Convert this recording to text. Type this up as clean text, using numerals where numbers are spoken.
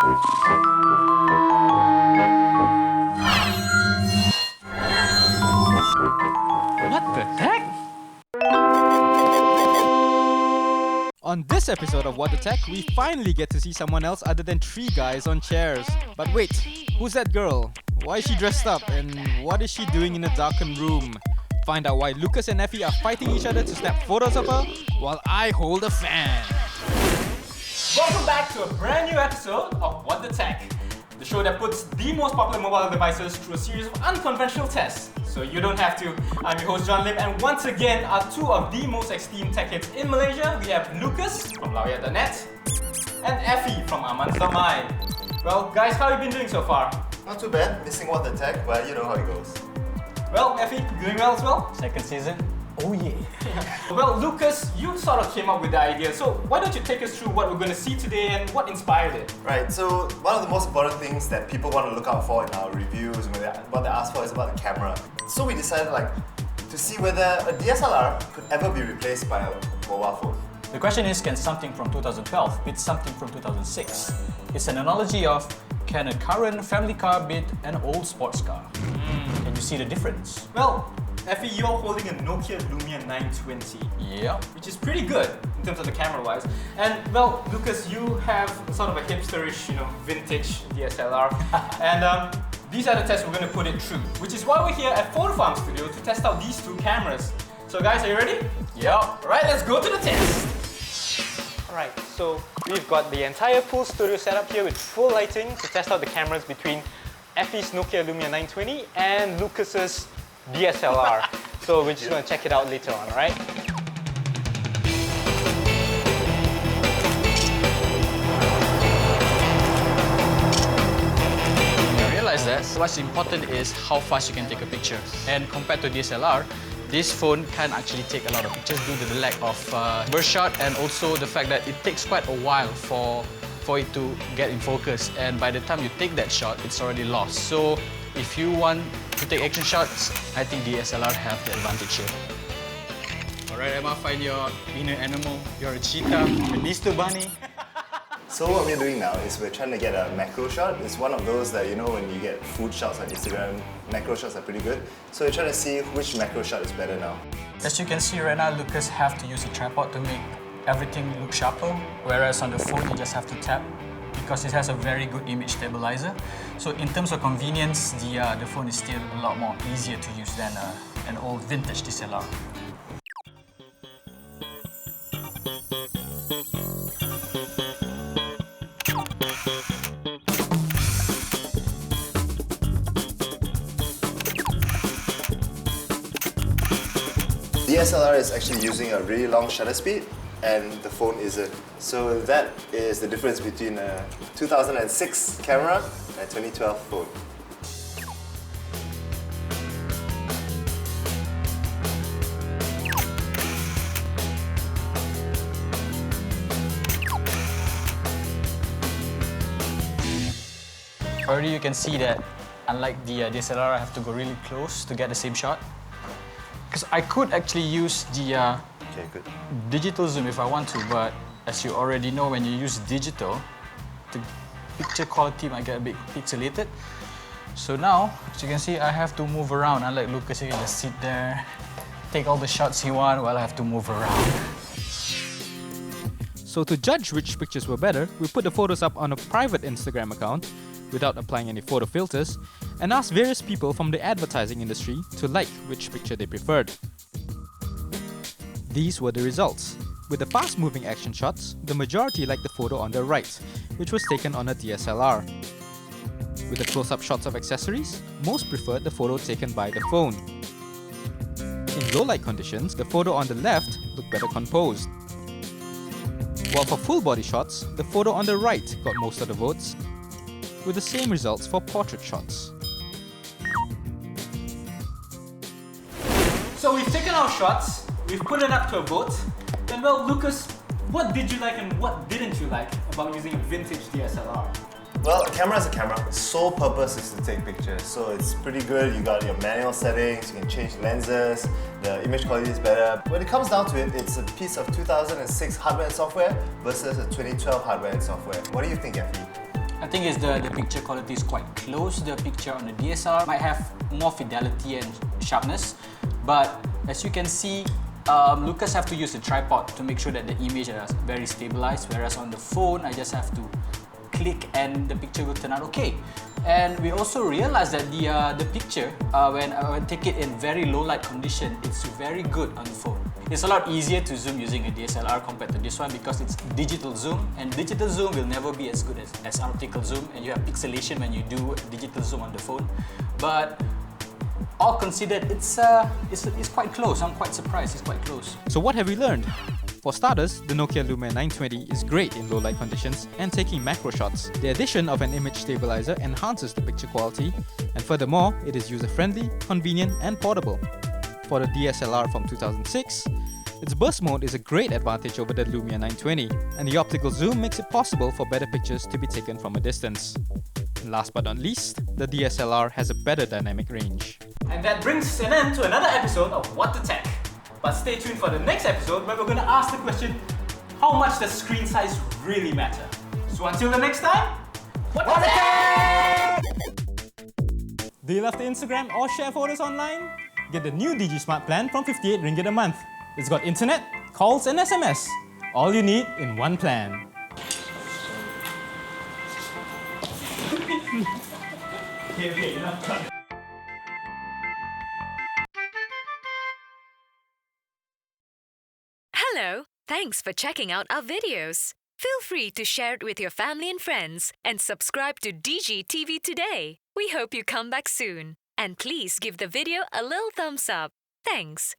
What the heck? On this episode of What the Tech, we finally get to see someone else other than three guys on chairs. But wait, who's that girl? Why is she dressed up? And what is she doing in a darkened room? Find out why Lucas and Effi are fighting each other to snap photos of her while I hold a fan. Welcome back to a brand new episode of What the Tech, the show that puts the most popular mobile devices through a series of unconventional tests. So you don't have to. I'm your host John Lim, and once again are two of the most esteemed tech hits in Malaysia. We have Lucas from Lumia.net and Effi from Amanz.my. Well guys, how have you been doing so far? Not too bad, missing What the Tech, but you know how it goes. Well, Effi, doing well as well? Second season? Oh yeah. Well, Lucas, you sort of came up with the idea, so why don't you take us through what we're going to see today and what inspired it? Right, so one of the most important things that people want to look out for in our reviews, what they ask for, is about the camera. So we decided to see whether a DSLR could ever be replaced by a mobile phone. The question is, can something from 2012 beat something from 2006? It's an analogy of, can a current family car beat an old sports car? Can you see the difference? Well, Effi, you're holding a Nokia Lumia 920. Yeah. Which is pretty good in terms of the camera-wise. And well, Lucas, you have sort of a hipsterish, vintage DSLR. And these are the tests we're going to put it through. Which is why we're here at Fotofarm Studio to test out these two cameras. So guys, are you ready? Yeah. Alright, let's go to the test. Alright, so we've got the entire full studio set up here with full lighting to test out the cameras between Effi's Nokia Lumia 920 and Lucas's DSLR. So we're just going to check it out later on, alright? I realized that what's important is how fast you can take a picture. And compared to DSLR, this phone can actually take a lot of pictures due to the lack of burst shot and also the fact that it takes quite a while for it to get in focus. And by the time you take that shot, it's already lost. So if you want to take action shots, I think DSLR have the advantage here. Alright Emma, find your inner animal. You're a cheetah, a Mr. Bunny. So what we're doing now is we're trying to get a macro shot. It's one of those that, when you get food shots on Instagram, macro shots are pretty good. So we're trying to see which macro shot is better now. As you can see right now, Lucas have to use a tripod to make everything look sharper, whereas on the phone you just have to tap because it has a very good image stabilizer. So in terms of convenience, the phone is still a lot more easier to use than an old vintage DSLR. DSLR is actually using a really long shutter speed and the phone isn't. So that is the difference between a 2006 camera and a 2012 phone. Already you can see that unlike the DSLR, I have to go really close to get the same shot. Because I could actually use the digital zoom if I want to, but as you already know, when you use digital, the picture quality might get a bit pixelated. So now, as you can see, I have to move around. Unlike Lucas, he can just sit there, take all the shots he wants while I have to move around. So to judge which pictures were better, we put the photos up on a private Instagram account without applying any photo filters and asked various people from the advertising industry to like which picture they preferred. These were the results. With the fast-moving action shots, the majority liked the photo on the right, which was taken on a DSLR. With the close-up shots of accessories, most preferred the photo taken by the phone. In low-light conditions, the photo on the left looked better composed. While for full-body shots, the photo on the right got most of the votes, with the same results for portrait shots. So we've taken our shots, we've put it up to a vote, and well, Lucas, what did you like and what didn't you like about using a vintage DSLR? Well, a camera is a camera. Its sole purpose is to take pictures, so it's pretty good. You got your manual settings, you can change lenses, the image quality is better. When it comes down to it, it's a piece of 2006 hardware and software versus a 2012 hardware and software. What do you think, Effi? I thing is the picture quality is quite close. The picture on the DSLR might have more fidelity and sharpness, but as you can see, Lucas have to use a tripod to make sure that the image is very stabilized, whereas on the phone, I just have to click and the picture will turn out okay. And we also realized that the picture, when I take it in very low light condition, it's very good on the phone. It's a lot easier to zoom using a DSLR compared to this one because it's digital zoom, and digital zoom will never be as good as optical zoom, and you have pixelation when you do digital zoom on the phone. But all considered, it's quite close. I'm quite surprised, it's quite close. So what have we learned? For starters, the Nokia Lumia 920 is great in low light conditions and taking macro shots. The addition of an image stabilizer enhances the picture quality, and furthermore, it is user-friendly, convenient and portable. For the DSLR from 2006, its burst mode is a great advantage over the Lumia 920, and the optical zoom makes it possible for better pictures to be taken from a distance. And last but not least, the DSLR has a better dynamic range. And that brings an end to another episode of What the Tech. But stay tuned for the next episode where we're going to ask the question, how much does screen size really matter? So until the next time, what the tech? Do you love to Instagram or share photos online? Get the new Digi Smart plan from 58 ringgit a month. It's got internet, calls and SMS. All you need in one plan. Okay, enough. Hello, thanks for checking out our videos. Feel free to share it with your family and friends and subscribe to Digi TV today. We hope you come back soon. And please give the video a little thumbs up. Thanks.